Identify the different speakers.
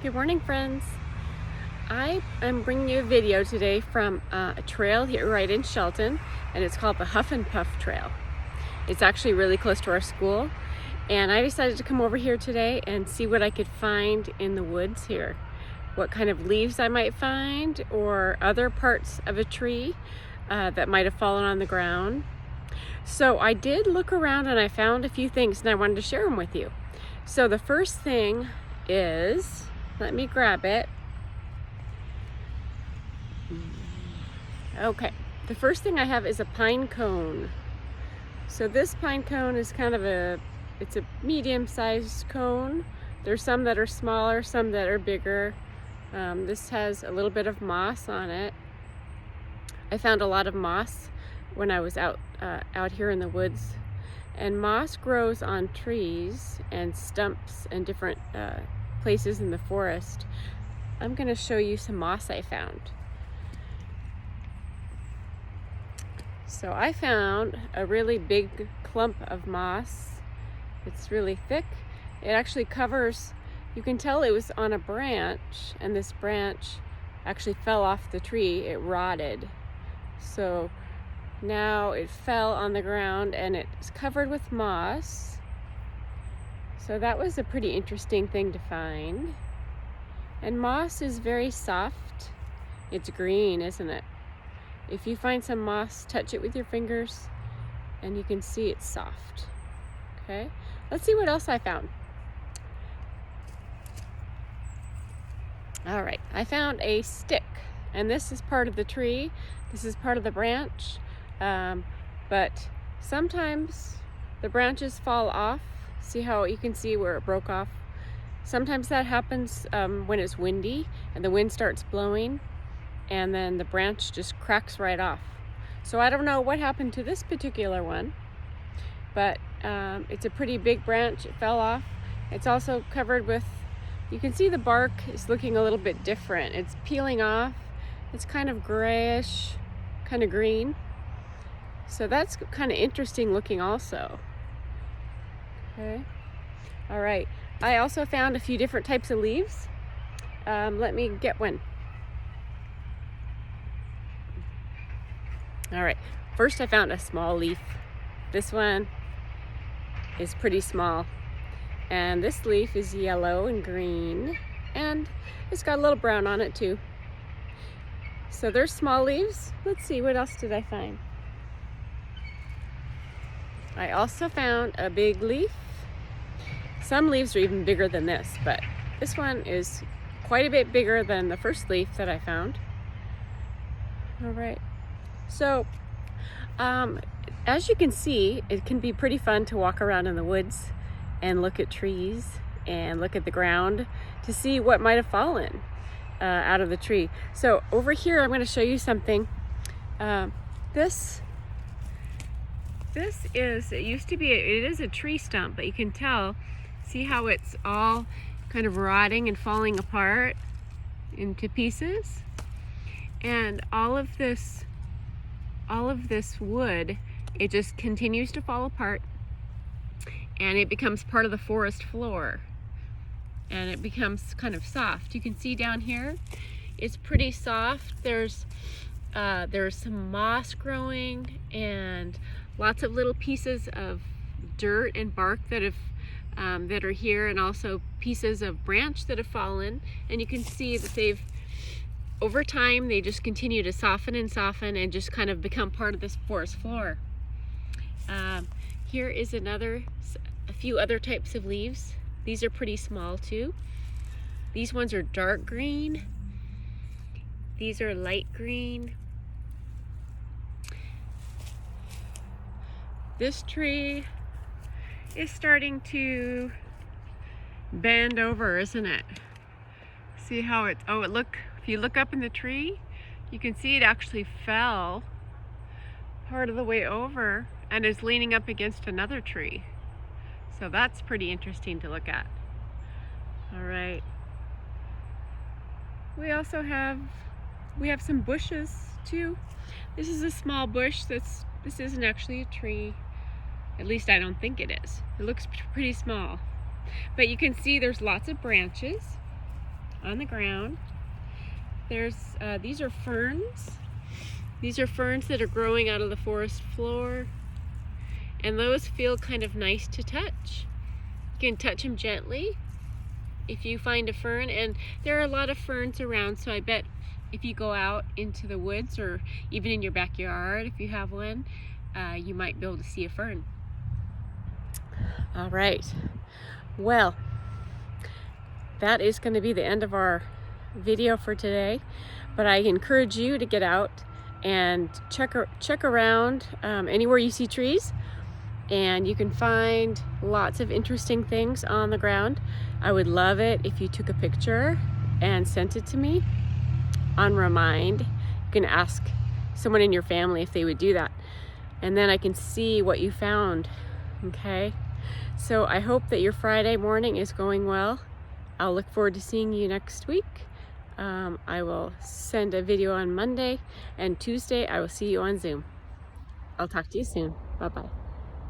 Speaker 1: Good morning, friends. I am bringing you a video today from a trail here right in Shelton, and it's called the Huff and Puff Trail. It's actually really close to our school, and I decided to come over here today and see what I could find in the woods here. What kind of leaves I might find, or other parts of a tree that might have fallen on the ground. So I did look around and I found a few things, and I wanted to share them with you. So the first thing is, let me grab it. Okay, the first thing I have is a pine cone. So this pine cone is kind of it's a medium-sized cone. There's some that are smaller, some that are bigger. This has a little bit of moss on it. I found a lot of moss when I was out here in the woods. And moss grows on trees and stumps and different places in the forest. I'm going to show you some moss I found. So I found a really big clump of moss. It's really thick. It actually covers, you can tell it was on a branch, and this branch actually fell off the tree. It rotted. So now it fell on the ground and it's covered with moss. So that was a pretty interesting thing to find. And moss is very soft. It's green, isn't it? If you find some moss, touch it with your fingers and you can see it's soft. Okay, let's see what else I found. All right, I found a stick, and this is part of the tree. This is part of the branch, but sometimes the branches fall off. See how you can see where it broke off? Sometimes that happens when it's windy and the wind starts blowing, and then the branch just cracks right off. So I don't know what happened to this particular one, but it's a pretty big branch. It fell off. It's also covered with, you can see the bark is looking a little bit different. It's peeling off. It's kind of grayish, kind of green. So that's kind of interesting looking also. Okay. All right. I also found a few different types of leaves. Let me get one. All right. First, I found a small leaf. This one is pretty small. And this leaf is yellow and green, and it's got a little brown on it too. So there's small leaves. Let's see, what else did I find? I also found a big leaf. Some leaves are even bigger than this, but this one is quite a bit bigger than the first leaf that I found. All right. So, as you can see, it can be pretty fun to walk around in the woods and look at trees and look at the ground to see what might have fallen out of the tree. So over here, I'm going to show you something. This is, it used to be, it is a tree stump, but you can tell, see how it's all kind of rotting and falling apart into pieces? And all of this wood, it just continues to fall apart, and it becomes part of the forest floor, and it becomes kind of soft. You can see down here, it's pretty soft. There's some moss growing and lots of little pieces of dirt and bark that are here, and also pieces of branch that have fallen. And you can see that over time, they just continue to soften and just kind of become part of this forest floor. Here is a few other types of leaves. These are pretty small too. These ones are dark green. These are light green. This tree is starting to bend over, isn't it? See how if you look up in the tree, you can see it actually fell part of the way over and is leaning up against another tree. So that's pretty interesting to look at. All right. We also have some bushes too. This is a small bush. This isn't actually a tree. At least I don't think it is. It looks pretty small. But you can see there's lots of branches. on the ground. There's these are ferns. These are ferns that are growing out of the forest floor, and those feel kind of nice to touch. You can touch them gently if you find a fern, and there are a lot of ferns around, so I bet if you go out into the woods or even in your backyard, if you have one, you might be able to see a fern. All right, well, that is going to be the end of our video for today, but I encourage you to get out and check around anywhere you see trees, and you can find lots of interesting things on the ground. I would love it if you took a picture and sent it to me on Remind. You can ask someone in your family if they would do that, and then I can see what you found. Okay, so I hope that your Friday morning is going well. I'll look forward to seeing you next week. I will send a video on Monday, and Tuesday I will see you on Zoom. I'll talk to you soon. Bye-bye.